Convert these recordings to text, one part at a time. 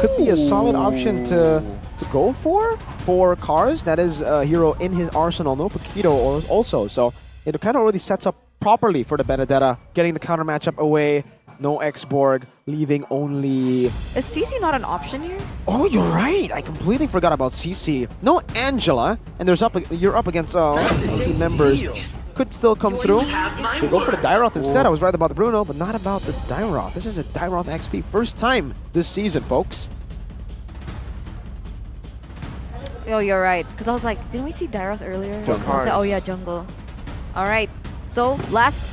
could be a solid option to go for Cars. That is a hero in his arsenal. No Paquito also, so it kind of already sets up properly for the Benedetta, getting the counter matchup away. No X-Borg, leaving only... Is CC not an option here? Oh, you're right. I completely forgot about CC. No Angela, and you're up against team members. Could still come through. They go for the Dairoth instead. I was right about the Bruno, but not about the Dairoth. This is a Dairoth XP. First time this season, folks. Oh, you're right. Because I was like, didn't we see Dairoth earlier? Oh yeah, jungle. All right. So last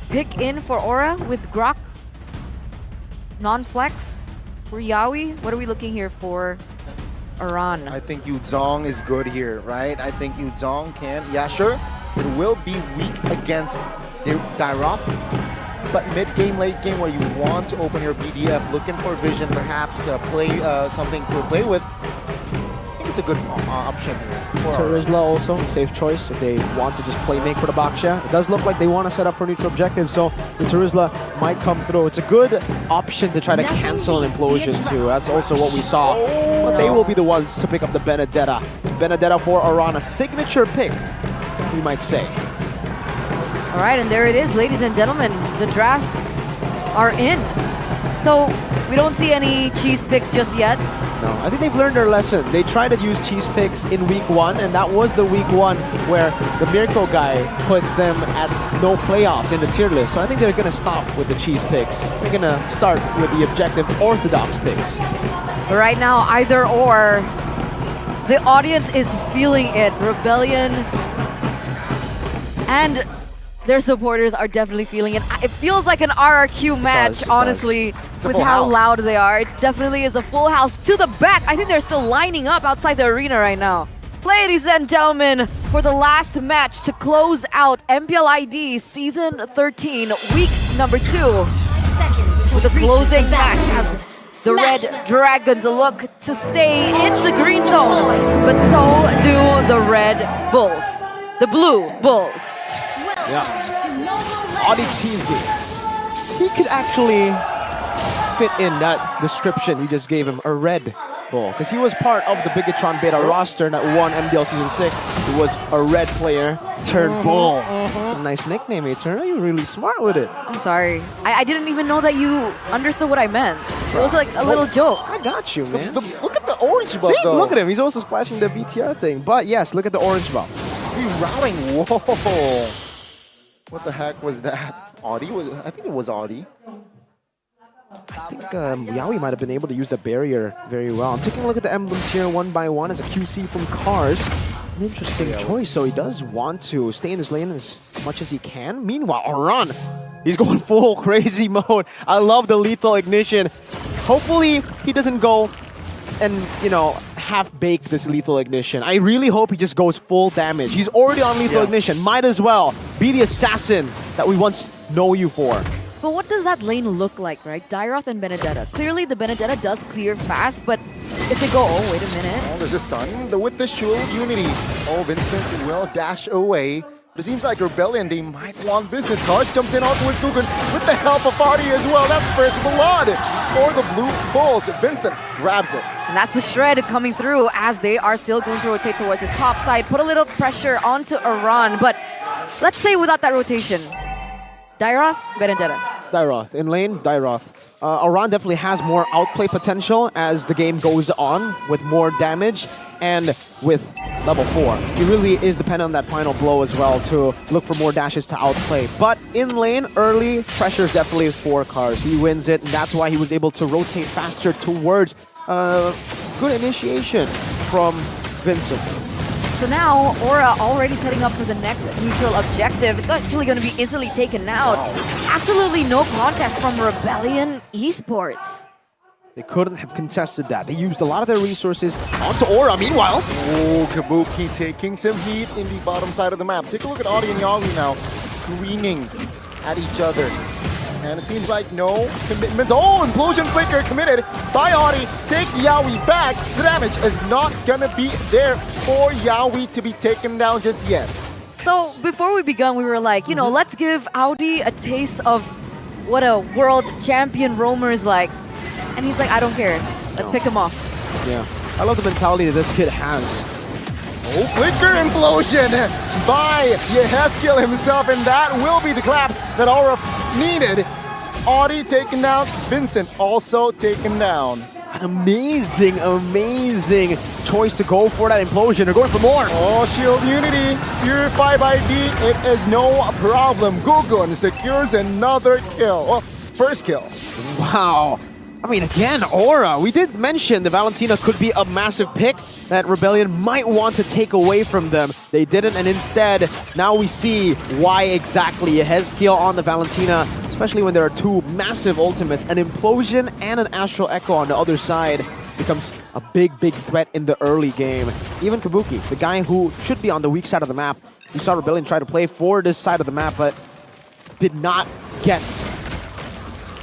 pick in for Aura with Grok. Non-flex for Yawi. What are we looking here for Aran? I think Yuzong is good here, right? I think Yuzong can, yeah, sure. It will be weak against Dairoth, but mid-game, late-game, where you want to open your BDF, looking for vision, perhaps play something to play with, I think it's a good option here. Terimakasih also, safe choice if they want to just play make for the Baksha. It does look like they want to set up for neutral objective, so the Terimakasih might come through. It's a good option to try to cancel an implosion too. That's also what we saw. But they will be the ones to pick up the Benedetta. It's Benedetta for Aran, a signature pick, we might say. All right, and there it is, ladies and gentlemen. The drafts are in. So we don't see any cheese picks just yet. No, I think they've learned their lesson. They tried to use cheese picks in week 1, and that was the week 1 where the Mirko guy put them at no playoffs in the tier list. So I think they're going to stop with the cheese picks. They're going to start with the objective orthodox picks. But right now, either or, the audience is feeling it. Rebellion and their supporters are definitely feeling it. It feels like an RRQ match, honestly, with how loud they are. It definitely is a full house to the back. I think they're still lining up outside the arena right now. Ladies and gentlemen, for the last match to close out MPL ID Season 13, week number 2. With the closing match as the Red Dragons look to stay in the green zone, but so do the Red Bulls. The Blue Bulls. Yeah. Auditizi. He could actually fit in that description you just gave him, a Red Bull. Because he was part of the Bigatron Beta roster that won MDL Season 6. He was a red player turned bull. It's a nice nickname, Eternal. You're really smart with it. I'm sorry. I didn't even know that you understood what I meant. It was like a little joke. I got you, man. Look at the orange buff, See, though. look at him. He's also splashing the BTR thing. But yes, look at the orange buff. Rerouting. Whoa. What the heck was that? Audi? I think it was Audi. I think Yawi might have been able to use the barrier very well. I'm taking a look at the emblems here one by one as a QC from Cars. An interesting choice, so he does want to stay in his lane as much as he can. Meanwhile, Aran, he's going full crazy mode. I love the lethal ignition. Hopefully, he doesn't go and, you know, half-bake this lethal ignition. I really hope he just goes full damage. He's already on lethal ignition. Might as well be the assassin that we once know you for. But what does that lane look like, right? Dairoth and Benedetta. Clearly, the Benedetta does clear fast, but if they go, oh, wait a minute. Oh, there's a stun with the shield unity. Oh, Vincent will dash away. But it seems like Rebellion, they might want business. Cars jumps in onto with Dugan with the help of Audi as well. That's first blood for the Blue Bulls. Vincent grabs it. And that's the shred coming through as they are still going to rotate towards his top side. Put a little pressure onto Aran, but let's say without that rotation, Dairoth, Benedetta. Dairoth. In lane, Dairoth. Aran definitely has more outplay potential as the game goes on with more damage and with level 4. He really is dependent on that final blow as well to look for more dashes to outplay. But in lane, early pressure is definitely for Cars. He wins it, and that's why he was able to rotate faster towards good initiation from Vincent. So now, Aura already setting up for the next neutral objective. It's actually going to be instantly taken out. Absolutely no contest from Rebellion Esports. They couldn't have contested that. They used a lot of their resources onto Aura. Meanwhile, oh, Kabuki taking some heat in the bottom side of the map. Take a look at Audi and Yawi now, screaming at each other. And it seems like no commitments. Oh, Implosion Flicker committed by Audi. Takes Yawi back. The damage is not gonna be there for Yawi to be taken down just yet. So before we began, we were like, you know, let's give Audi a taste of what a world champion roamer is like. And he's like, I don't care. Let's pick him off. Yeah. I love the mentality that this kid has. Oh, flicker implosion by YEAHHH himself, and that will be the collapse that Aura needed. Audi taken down, Vincent also taken down. An amazing, amazing choice to go for that implosion. They're going for more. Oh, Shield Unity, Purify by D, it is no problem. Gugun secures another kill. Well, first kill. Wow. I mean, again, Aura. We did mention the Valentina could be a massive pick that Rebellion might want to take away from them. They didn't, and instead, now we see why exactly. YEAHHH on the Valentina, especially when there are two massive ultimates. An Implosion and an Astral Echo on the other side becomes a big, big threat in the early game. Even Kabuki, the guy who should be on the weak side of the map, we saw Rebellion try to play for this side of the map, but did not get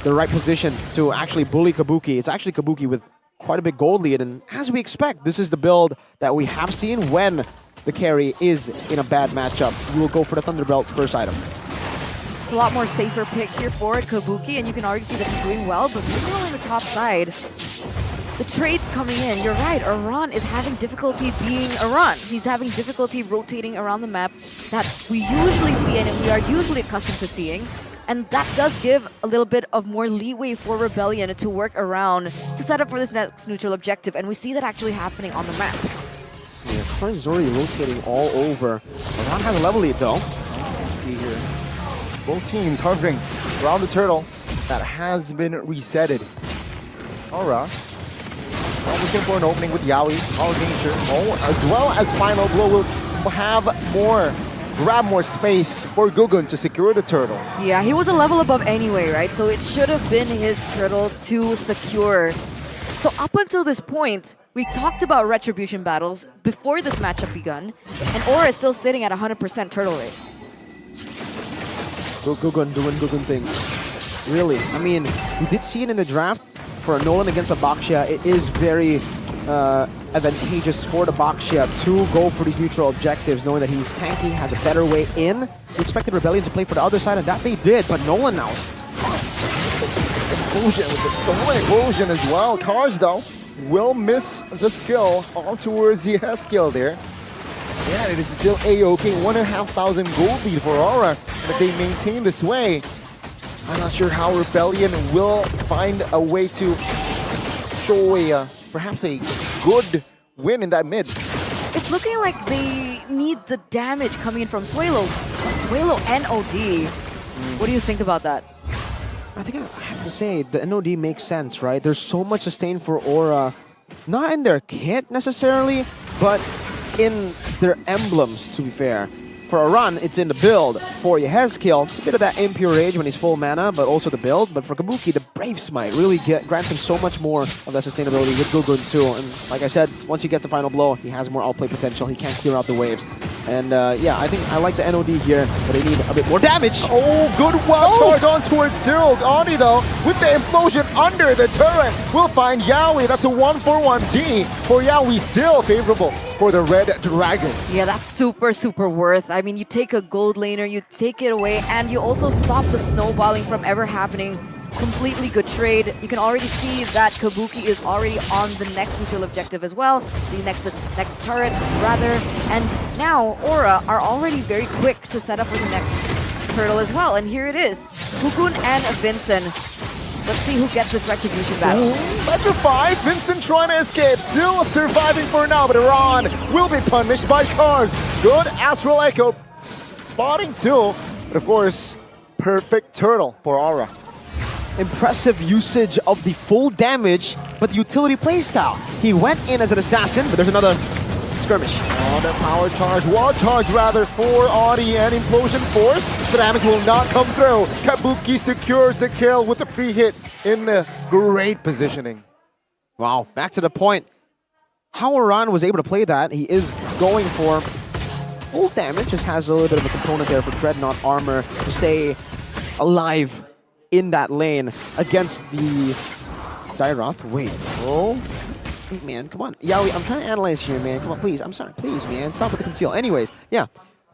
the right position to actually bully Kabuki. It's actually Kabuki with quite a big gold lead, and as we expect, this is the build that we have seen when the carry is in a bad matchup. We will go for the Thunderbelt first item. It's a lot more safer pick here for Kabuki, and you can already see that he's doing well, but maybe on the top side, the trades coming in. You're right, Iran is having difficulty being Iran. He's having difficulty rotating around the map that we usually see and we are usually accustomed to seeing. And that does give a little bit of more leeway for Rebellion to work around to set up for this next neutral objective. And we see that actually happening on the map. Yeah, Kars is already rotating all over. Iran has a level lead though. Let's see here. Both teams hovering around the turtle that has been resetted. Aura. Well, looking for an opening with Yaoi, all danger. Oh, as well as Final Blow will have grab more space for Gugun to secure the turtle. Yeah, he was a level above anyway, right? So it should have been his turtle to secure. So up until this point, we talked about retribution battles before this matchup begun, and Aura is still sitting at 100% turtle rate. Gugun doing Gugun things. Really, I mean, we did see it in the draft for a Nolan against a Baxia. It is very advantageous for the Baxia to go for these neutral objectives, knowing that he's tanky, has a better way in. We expected Rebellion to play for the other side, and that they did, but Nolan now. Explosion with the stolen explosion as well. Kars, though, will miss the skill all towards the skill there. Yeah, it is still A-OK. 1,500 gold lead for Aura. If they maintain this way, I'm not sure how Rebellion will find a way to show perhaps a good win in that mid. It's looking like they need the damage coming in from Suelo. Suelo NOD. What do you think about that? I think I have to say, the NOD makes sense, right? There's so much sustain for Aura, not in their kit necessarily, but in their emblems, to be fair. For Iran, it's in the build. For YEAHHH, it's a bit of that impure rage when he's full mana, but also the build. But for Kabuki, the Brave Smite really grants him so much more of that sustainability with Gugun too. And like I said, once he gets the final blow, he has more outplay potential. He can clear out the waves. And yeah, I think I like the NOD here, but they need a bit more damage. Oh, good charge on towards Sterl. Audi, though, with the implosion under the turret, will find Yaoi. That's a 1-for-1D for Yaoi, still favorable for the Red Dragons. Yeah, that's super, super worth. I mean, you take a gold laner, you take it away, and you also stop the snowballing from ever happening. Completely good trade. You can already see that Kabuki is already on the next neutral objective as well, the next turret, rather. And now, Aura are already very quick to set up for the next turtle as well. And here it is, Gugun and Vincent. Let's see who gets this retribution battle. Petrified, Vincent trying to escape, still surviving for now, but Iran will be punished by Kars. Good Astral Echo spotting too, but of course, perfect turtle for Aura. Impressive usage of the full damage, but the utility playstyle. He went in as an assassin, but there's another skirmish. Oh, the power charge, wall charge rather, for Audi, and implosion force. The damage will not come through. Kabuki secures the kill with a free hit in the great positioning. Wow, back to the point. How Iran was able to play that, he is going for full damage, just has a little bit of a component there for Dreadnought armor to stay alive in that lane against the Dairoth. Wait, oh, man, come on. Yaoi, I'm trying to analyze here, man. Come on, please. I'm sorry, please, man. Stop with the conceal. Anyways, yeah.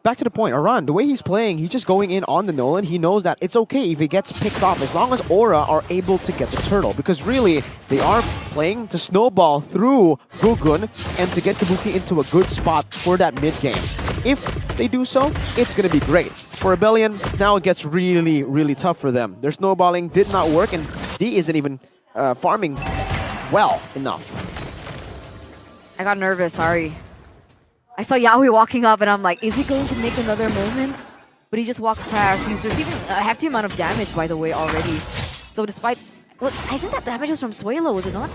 back to the point, Aran, the way he's playing, he's just going in on the Nolan. He knows that it's okay if he gets picked off as long as Aura are able to get the turtle. Because really, they are playing to snowball through Gugun and to get Kabuki into a good spot for that mid game. If they do so, it's going to be great. For Rebellion, now it gets really, really tough for them. Their snowballing did not work, and D isn't even farming well enough. I got nervous, sorry. I saw YEAHHH walking up and I'm like, is he going to make another moment? But he just walks past. He's receiving a hefty amount of damage, by the way, already. So despite... Well, I think that damage was from Suelo, was it not?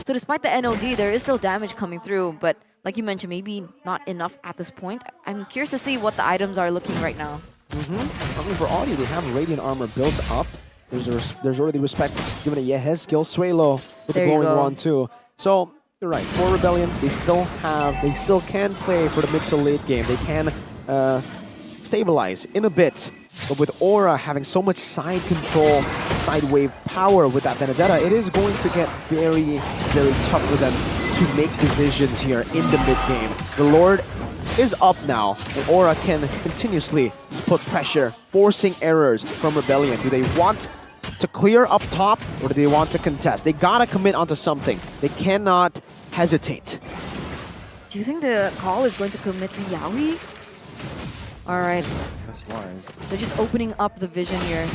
So despite the NOD, there is still damage coming through. But like you mentioned, maybe not enough at this point. I'm curious to see what the items are looking right now. I mean, for Audi, they have Radiant Armor built up. There's already respect given a YEAHHH skill. Suelo with the glowing wand too. So... You're right. For Rebellion, they still can play for the mid to late game. They can stabilize in a bit. But with Aura having so much side control, side wave power with that Benedetta, it is going to get very, very tough for them to make decisions here in the mid game. The Lord is up now, and Aura can continuously just put pressure, forcing errors from Rebellion. Do they want to clear up top, or do they want to contest? They gotta commit onto something. They cannot hesitate. Do you think the call is going to commit to YEAHHH? Alright. That's wise. They're just opening up the vision here.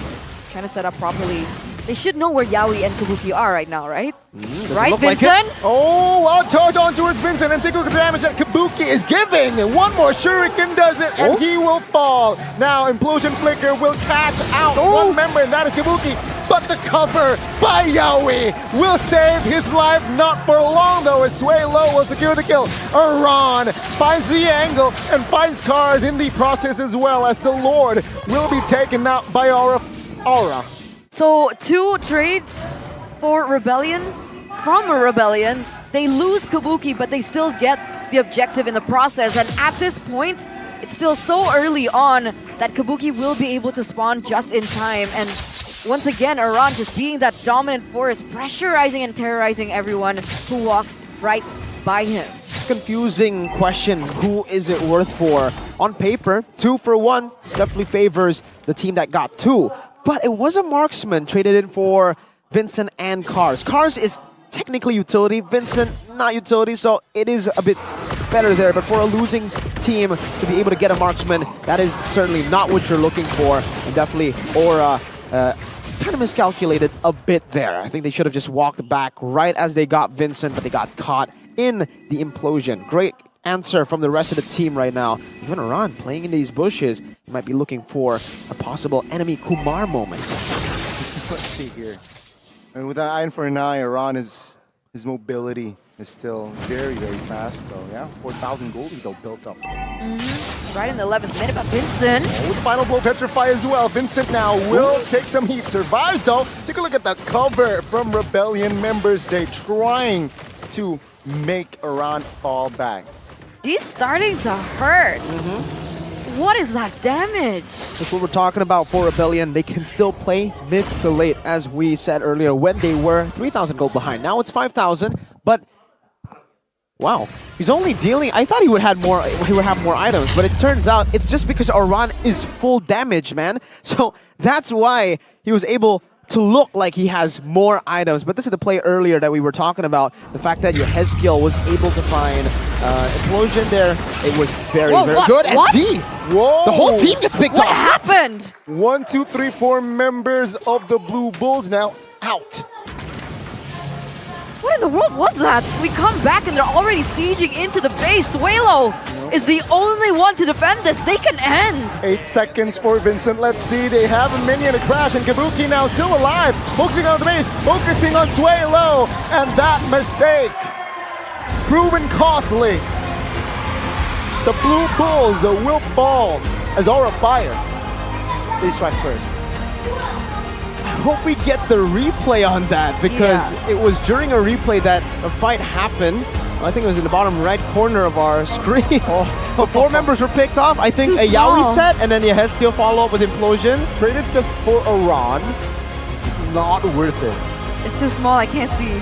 Trying to set up properly. They should know where YEAHHH and Kabuki are right now, right? Right, Vincent? Like oh, well, charge on towards Vincent and take a look at the damage that Kabuki is giving. And one more Shuriken does it, and he will fall. Now, Implosion Flicker will catch out one member, and that is Kabuki. But the cover by YEAHHH will save his life, not for long though, as Suelo will secure the kill. Aran finds the angle and finds Cars in the process as well, as the Lord will be taken out by Aura. So 2 trades for Rebellion. From a Rebellion, they lose Kabuki, but they still get the objective in the process. And at this point, it's still so early on that Kabuki will be able to spawn just in time. And once again, Aran just being that dominant force, pressurizing and terrorizing everyone who walks right by him. It's a confusing question. Who is it worth for? On paper, 2 for 1 definitely favors the team that got 2. But it was a marksman traded in for Vincent and Cars. Cars is technically utility, Vincent not utility, so it is a bit better there. But for a losing team to be able to get a marksman, that is certainly not what you're looking for. And definitely Aura kind of miscalculated a bit there. I think they should have just walked back right as they got Vincent, but they got caught in the implosion. Great answer from the rest of the team right now. Even Aran playing in these bushes, you might be looking for a possible enemy Kumar moment. Let's see here. And with that iron for an eye, Aran his mobility is still very, very fast though. Yeah, 4,000 gold though built up. Right in the 11th minute, but Vincent. Oh, with the final blow, Petrify as well. Vincent now will take some heat. Survives though. Take a look at the cover from Rebellion members. They're trying to make Aran fall back. He's starting to hurt. What is that damage? That's what we're talking about for Rebellion. They can still play mid to late, as we said earlier, when they were 3,000 gold behind. Now it's 5,000, but wow, he's only dealing. I thought he would have more. He would have more items, but it turns out it's just because Aran is full damage, man. So that's why he was able to look like he has more items. But this is the play earlier that we were talking about. The fact that your Hezkiel was able to find Implosion there. It was very, very good. And D! Whoa! The whole team gets picked off. What happened? 1, 2, 3, 4 members of the Blue Bulls now out. What in the world was that? We come back and they're already sieging into the base. Suelo is the only one to defend this. They can end. 8 seconds for Vincent. Let's see. They have a minion to crash, and Kabuki now still alive. Focusing on the base, focusing on Suelo, and that mistake proven costly. The Blue Bulls will fall as Aura Fire. They strike first. I hope we get the replay on that, because it was during a replay that a fight happened. I think it was in the bottom right corner of our screen. The 4 members were picked off. I think a YEAHHH set, and then your Hezkiel follow up with Implosion. Traded just for Aran. It's not worth it. It's too small, I can't see.